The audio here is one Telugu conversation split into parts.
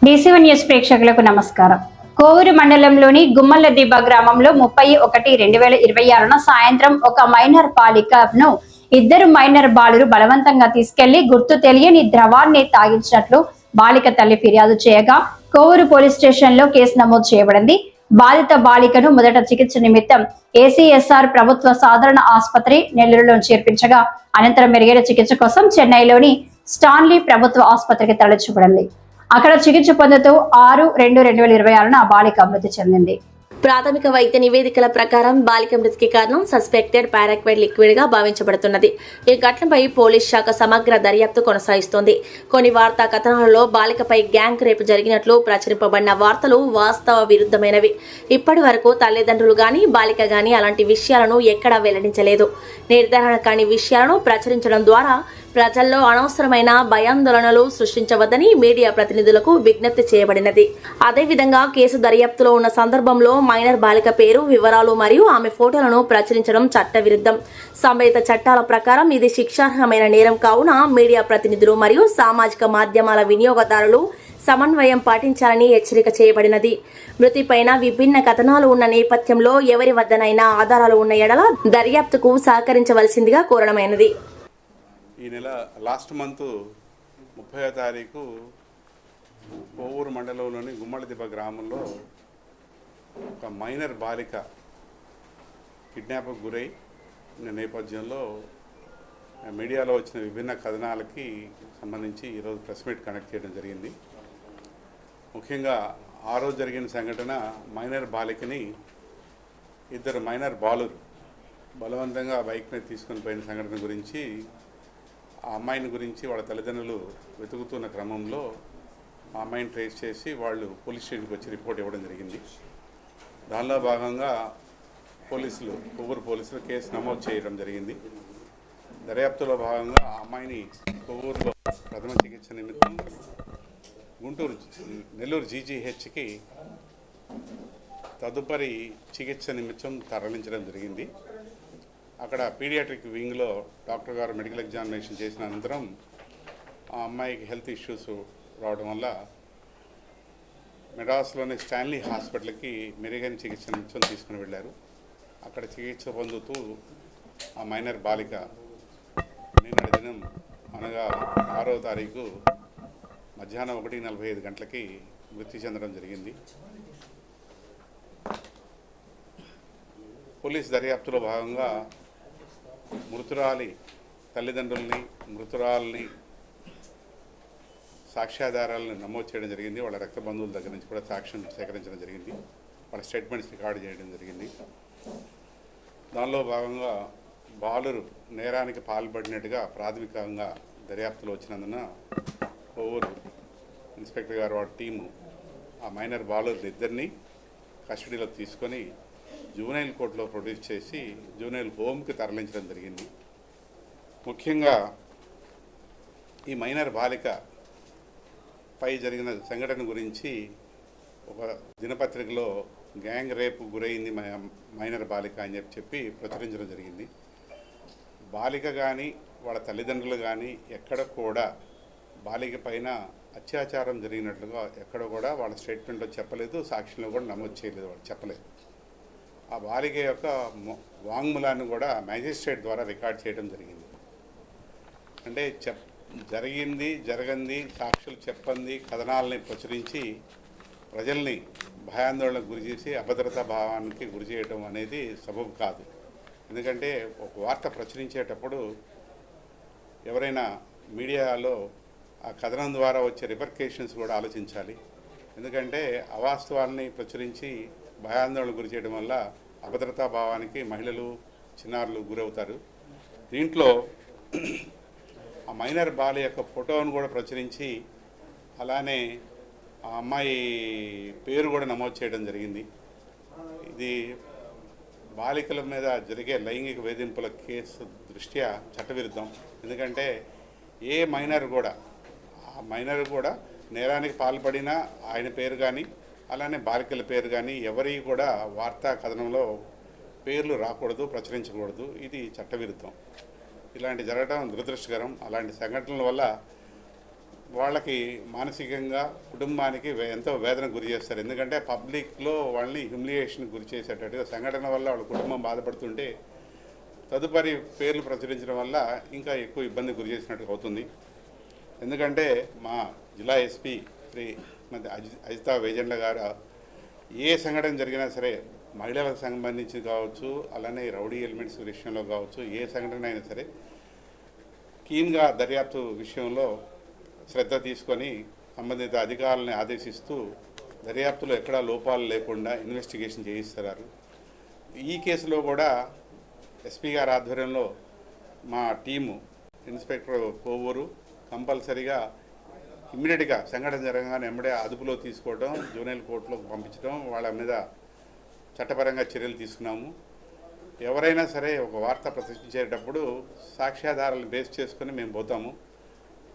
డీసీవన్ న్యూస్ ప్రేక్షకులకు నమస్కారం. కోవూరు మండలంలోని గుమ్మలదిబ్బ గ్రామంలో 30/1/2026 సాయంత్రం ఒక మైనర్ బాలికను ఇద్దరు మైనర్ బాలురు బలవంతంగా తీసుకెళ్లి గుర్తు తెలియని ద్రవాన్ని తాగించినట్లు బాలిక తల్లి ఫిర్యాదు చేయగా కోవూరు పోలీస్ స్టేషన్ లో కేసు నమోదు చేయబడింది. బాధిత బాలికను మొదట చికిత్స నిమిత్తం ఏసీఎస్ఆర్ ప్రభుత్వ సాధారణ ఆసుపత్రి నెల్లూరులో చేర్పించగా అనంతరం మెరుగైన చికిత్స కోసం చెన్నైలోని స్టాన్లీ ప్రభుత్వ ఆసుపత్రికి తరలించబడింది. అక్కడ చికిత్స పొందుతూ 6/2/2026 బాలిక మృతి చెందింది. ప్రాథమిక వైద్య నివేదికల ప్రకారం బాలిక మృతికి కారణం సస్పెక్టెడ్ పారాక్వైడ్ లిక్విడ్ గా భావించబడుతున్నది. ఈ ఘటనపై పోలీస్ శాఖ సమగ్ర దర్యాప్తు కొనసాగిస్తోంది. కొన్ని వార్తా కథనాలలో బాలికపై గ్యాంగ్ రేపు జరిగినట్లు ప్రచురింపబడిన వార్తలు వాస్తవ విరుద్ధమైనవి. ఇప్పటి వరకు తల్లిదండ్రులు గాని బాలిక గాని అలాంటి విషయాలను ఎక్కడా వెల్లడించలేదు. నిర్ధారణ కాని విషయాలను ప్రచురించడం ద్వారా ప్రజల్లో అనవసరమైన భయాందోళనలు సృష్టించవద్దని మీడియా ప్రతినిధులకు విజ్ఞప్తి చేయబడినది. అదేవిధంగా కేసు దర్యాప్తులో ఉన్న సందర్భంలో మైనర్ బాలిక పేరు, వివరాలు మరియు ఆమె ఫోటోలను ప్రచురించడం చట్టవిరుద్ధం. సంబంధిత చట్టాల ప్రకారం ఇది శిక్షార్హమైన నేరం కావున మీడియా ప్రతినిధులు మరియు సామాజిక మాధ్యమాల వినియోగదారులు సమన్వయం పాటించాలని హెచ్చరిక చేయబడినది. మృతిపైన విభిన్న కథనాలు ఉన్న నేపథ్యంలో ఎవరి వద్దనైనా ఆధారాలు ఉన్న ఎడల దర్యాప్తుకు సహకరించవలసిందిగా కోరడమైనది. ఈ నెల లాస్ట్ మంత్ 30వ తారీఖు కోవూరు మండలంలోని గుమ్మలదిబ్బ గ్రామంలో ఒక మైనర్ బాలిక కిడ్నాప్కు గురై నేపథ్యంలో మీడియాలో వచ్చిన విభిన్న కథనాలకి సంబంధించి ఈరోజు ప్రెస్ మీట్ కండక్ట్ చేయడం జరిగింది. ముఖ్యంగా ఆ రోజు జరిగిన సంఘటన మైనర్ బాలికని ఇద్దరు మైనర్ బాలురు బలవంతంగా బైక్ని తీసుకొని పోయిన సంఘటన గురించి ఆ అమ్మాయిని గురించి వాళ్ళ తల్లిదండ్రులు వెతుకుతున్న క్రమంలో ఆ అమ్మాయిని ట్రేస్ చేసి వాళ్ళు పోలీస్ స్టేషన్కి వచ్చి రిపోర్ట్ ఇవ్వడం జరిగింది. దానిలో భాగంగా కొవ్వూరు పోలీసులు కేసు నమోదు చేయడం జరిగింది. దర్యాప్తులో భాగంగా ఆ అమ్మాయిని కొవ్వూరులో ప్రథమ చికిత్స నిమిత్తం నెల్లూరు జీజీహెచ్కి తదుపరి చికిత్స నిమిత్తం తరలించడం జరిగింది. అక్కడ పీడియాట్రిక్ వింగ్లో డాక్టర్ గారు మెడికల్ ఎగ్జామినేషన్ చేసిన అనంతరం ఆ అమ్మాయికి హెల్త్ ఇష్యూస్ రావడం వల్ల మెడ్రాస్లోని స్టాన్లీ హాస్పిటల్కి మెరుగైన చికిత్స నిమిత్తం తీసుకుని వెళ్ళారు. అక్కడ చికిత్స పొందుతూ ఆ మైనర్ బాలిక నిన్నటి దినం అనగా 6వ తారీఖు మధ్యాహ్నం 1:45 గంటలకి మృతి చెందడం జరిగింది. పోలీస్ దర్యాప్తులో భాగంగా మృతురాలి తల్లిదండ్రుల్ని, మృతురాలని సాక్ష్యాధారాలను నమోదు చేయడం జరిగింది. వాళ్ళ రక్త బంధువుల దగ్గర నుంచి కూడా సాక్ష్యం సేకరించడం జరిగింది. వాళ్ళ స్టేట్మెంట్స్ రికార్డు చేయడం జరిగింది. దానిలో భాగంగా బాలురు నేరానికి పాల్పడినట్టుగా ప్రాథమికంగా దర్యాప్తులో వచ్చినందున కోవూరు ఇన్స్పెక్టర్ గారు వాళ్ళ టీము ఆ మైనర్ బాలురు ఇద్దరిని కస్టడీలో తీసుకొని జూనైల్ కోర్టులో ప్రొడ్యూస్ చేసి జూనైల్ హోమ్కి తరలించడం జరిగింది. ముఖ్యంగా ఈ మైనర్ బాలిక పై జరిగిన సంఘటన గురించి ఒక దినపత్రికలో గ్యాంగ్ రేపు గురైంది మైనర్ బాలిక అని చెప్పి ప్రచురించడం జరిగింది. బాలిక కానీ వాళ్ళ తల్లిదండ్రులు కానీ ఎక్కడ కూడా బాలిక పైన అత్యాచారం జరిగినట్లుగా ఎక్కడ కూడా వాళ్ళ స్టేట్మెంట్లో చెప్పలేదు, సాక్షిలో కూడా నమోదు చేయలేదు, వాళ్ళు చెప్పలేదు. ఆ బాలిక యొక్క వాంగ్మూలాన్ని కూడా మ్యాజిస్ట్రేట్ ద్వారా రికార్డ్ చేయడం జరిగింది. అంటే జరగంది సాక్షులు చెప్పంది కథనాలని ప్రచురించి ప్రజల్ని భయాందోళనకు గురి చేసి అభద్రతా భావానికి గురి చేయడం అనేది సబబు కాదు. ఎందుకంటే ఒక వార్త ప్రచురించేటప్పుడు ఎవరైనా మీడియాలో ఆ కథనం ద్వారా వచ్చే రిపర్కేషన్స్ కూడా ఆలోచించాలి. ఎందుకంటే అవాస్తవాల్ని ప్రచురించి భయాందోళనకు గురి చేయడం వల్ల అభద్రతా భావానికి మహిళలు, చిన్నారులు గురవుతారు. దీంట్లో ఆ మైనర్ బాల యొక్క ఫోటోను కూడా ప్రచురించి అలానే ఆ అమ్మాయి పేరు కూడా నమోదు చేయడం జరిగింది. ఇది బాలికల మీద జరిగే లైంగిక వేధింపుల కేసు దృష్ట్యా చట్టవిరుద్ధం. ఎందుకంటే ఏ మైనర్ కూడా నేరానికి పాల్పడినా ఆయన పేరు కానీ అలానే బాలికల పేరు కానీ ఎవరి కూడా వార్తా కథనంలో పేర్లు రాకూడదు, ప్రచురించకూడదు. ఇది చట్టవిరుద్ధం. ఇలాంటి జరగడం దురదృష్టకరం. అలాంటి సంఘటనల వల్ల వాళ్ళకి మానసికంగా కుటుంబానికి ఎంతో వేదన గురి చేస్తారు. ఎందుకంటే పబ్లిక్లో వాళ్ళని హ్యూమిలియేషన్ గురి చేసేటట్టుగా సంఘటన వల్ల వాళ్ళ కుటుంబం బాధపడుతుంటే తదుపరి పేర్లు ప్రచురించడం వల్ల ఇంకా ఎక్కువ ఇబ్బంది గురి చేసినట్టుగా అవుతుంది. ఎందుకంటే మా జిల్లా ఎస్పీ శ్రీ అజితా వేజండ్ల గారు ఏ సంఘటన జరిగినా సరే మహిళలకు సంబంధించి కావచ్చు, అలానే రౌడీ ఎలిమెంట్స్ విషయంలో కావచ్చు, ఏ సంఘటన అయినా సరే కీన్గా దర్యాప్తు విషయంలో శ్రద్ధ తీసుకొని సంబంధిత అధికారులను ఆదేశిస్తూ దర్యాప్తులో ఎక్కడా లోపాలు లేకుండా ఇన్వెస్టిగేషన్ చేయిస్తున్నారు. ఈ కేసులో కూడా ఎస్పీ గారి ఆధ్వర్యంలో మా టీము ఇన్స్పెక్టర్ కోవూరు కంపల్సరీగా ఇమ్మీడియట్గా సంఘటన జరగగానే వెంబడే అదుపులో తీసుకోవడం, జూనియర్ కోర్టులోకి పంపించడం, వాళ్ళ మీద చట్టపరంగా చర్యలు తీసుకున్నాము. ఎవరైనా సరే ఒక వార్త ప్రచురించేటప్పుడు సాక్ష్యాధారాలను బేస్ చేసుకొని మేము పోతాము.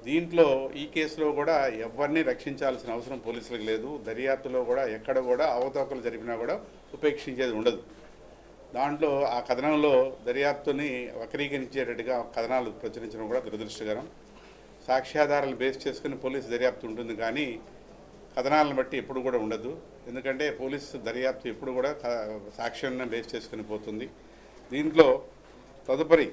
దీంట్లో ఈ కేసులో కూడా ఎవరిని రక్షించాల్సిన అవసరం పోలీసులకు లేదు. దర్యాప్తులో కూడా ఎక్కడ కూడా అవతవకలు జరిపినా కూడా ఉపేక్షించేది ఉండదు. దాంట్లో ఆ కథనంలో దర్యాప్తుని వక్రీకరించేటట్టుగా కథనాలు ప్రచురించడం కూడా దురదృష్టకరం. సాక్ష్యాధారాలు బేస్ చేసుకుని పోలీసు దర్యాప్తు ఉంటుంది, కానీ కథనాలను బట్టి ఎప్పుడు కూడా ఉండదు. ఎందుకంటే పోలీసు దర్యాప్తు ఎప్పుడు కూడా సాక్ష్యాన్ని బేస్ చేసుకుని పోతుంది. దీంట్లో తదుపరి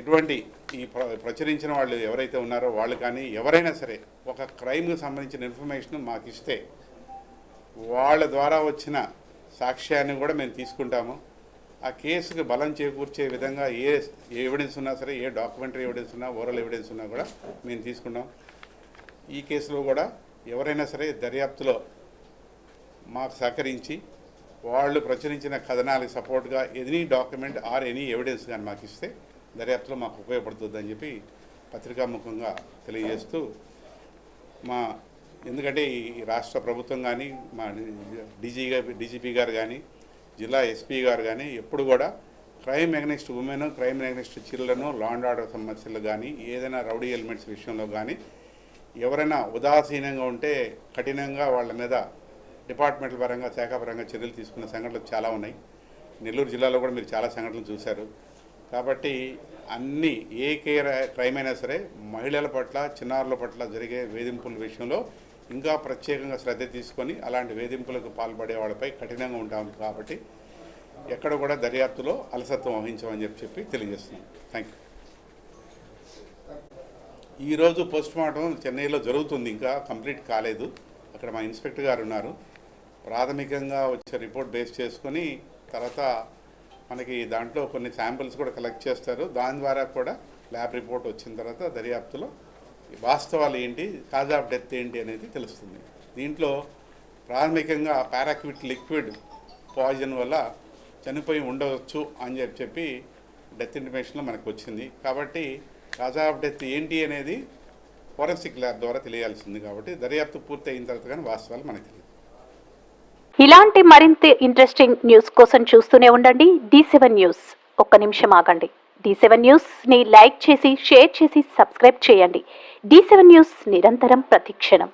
ఎటువంటి ఈ ప్రచురించిన వాళ్ళు ఎవరైతే ఉన్నారో వాళ్ళు కానీ ఎవరైనా సరే ఒక క్రైమ్కి సంబంధించిన ఇన్ఫర్మేషన్ మాకు ఇస్తే వాళ్ళ ద్వారా వచ్చిన సాక్ష్యాన్ని కూడా మేము తీసుకుంటాము. ఆ కేసుకు బలం చేకూర్చే విధంగా ఏ ఎవిడెన్స్ ఉన్నా సరే, ఏ డాక్యుమెంటరీ ఎవిడెన్స్ ఉన్నా, ఓరల్ ఎవిడెన్స్ ఉన్నా కూడా మేము తీసుకుంటాం. ఈ కేసులో కూడా ఎవరైనా సరే దర్యాప్తులో మాకు సహకరించి వాళ్ళు ప్రచురించిన కథనాలకు సపోర్ట్గా any document or any evidence కానీ మాకు ఇస్తే దర్యాప్తులో మాకు ఉపయోగపడుతుందని చెప్పి పత్రికాముఖంగా తెలియజేస్తూ ఎందుకంటే ఈ రాష్ట్ర ప్రభుత్వం కానీ మా డీజీపీ గారు కానీ జిల్లా ఎస్పీ గారు కానీ ఎప్పుడు కూడా crime against women, crime against children, law and order సమస్యలు కానీ ఏదైనా రౌడీ ఎలిమెంట్స్ విషయంలో కానీ ఎవరైనా ఉదాసీనంగా ఉంటే కఠినంగా వాళ్ళ మీద డిపార్ట్మెంట్ల పరంగా, శాఖాపరంగా చర్యలు తీసుకున్న సంఘటనలు చాలా ఉన్నాయి. నెల్లూరు జిల్లాలో కూడా మీరు చాలా సంఘటనలు చూశారు. కాబట్టి అన్ని ఏ క్రైమ్ అయినా సరే మహిళల పట్ల, చిన్నారుల పట్ల జరిగే వేధింపుల విషయంలో ఇంకా ప్రత్యేకంగా శ్రద్ధ తీసుకొని అలాంటి వేధింపులకు పాల్పడే వాళ్ళపై కఠినంగా ఉంటాం. కాబట్టి ఎక్కడ కూడా దర్యాప్తులో అలసత్వం వహించమని చెప్పి తెలియజేస్తున్నాం. Thank you. ఈరోజు పోస్ట్ మార్టం చెన్నైలో జరుగుతుంది, ఇంకా కంప్లీట్ కాలేదు. అక్కడ మా ఇన్స్పెక్టర్ గారు ఉన్నారు. ప్రాథమికంగా వచ్చే రిపోర్ట్ బేస్ చేసుకొని తర్వాత మనకి దాంట్లో కొన్ని శాంపిల్స్ కూడా కలెక్ట్ చేస్తారు. దాని ద్వారా కూడా ల్యాబ్ రిపోర్ట్ వచ్చిన తర్వాత దర్యాప్తులో వాస్తవాలు ఏంటి, కాజ్ ఆఫ్ డెత్ ఏంటి అనేది తెలుస్తుంది. దీంట్లో ప్రాథమికంగా పారాక్విట్ లిక్విడ్ పాయిజన్ వల్ల చనిపోయి ఉండవచ్చు అని చెప్పి డెత్ ఇంటిమేషన్లో మనకు వచ్చింది. కాబట్టి కాజ్ ఆఫ్ డెత్ ఏంటి అనేది ఫోరెన్సిక్ ల్యాబ్ ద్వారా తెలియాల్సింది. కాబట్టి దర్యాప్తు పూర్తి అయిన తర్వాత కానీ వాస్తవాలు మనకు తెలియదు. ఇలాంటి మరింత ఇంట్రెస్టింగ్ న్యూస్ కోసం చూస్తూనే ఉండండి D7 న్యూస్. ఒక్క నిమిషం ఆగండి. D7 న్యూస్ని లైక్ చేసి, షేర్ చేసి, సబ్స్క్రైబ్ చేయండి. D7 న్యూస్ నిరంతరం ప్రతిక్షణం.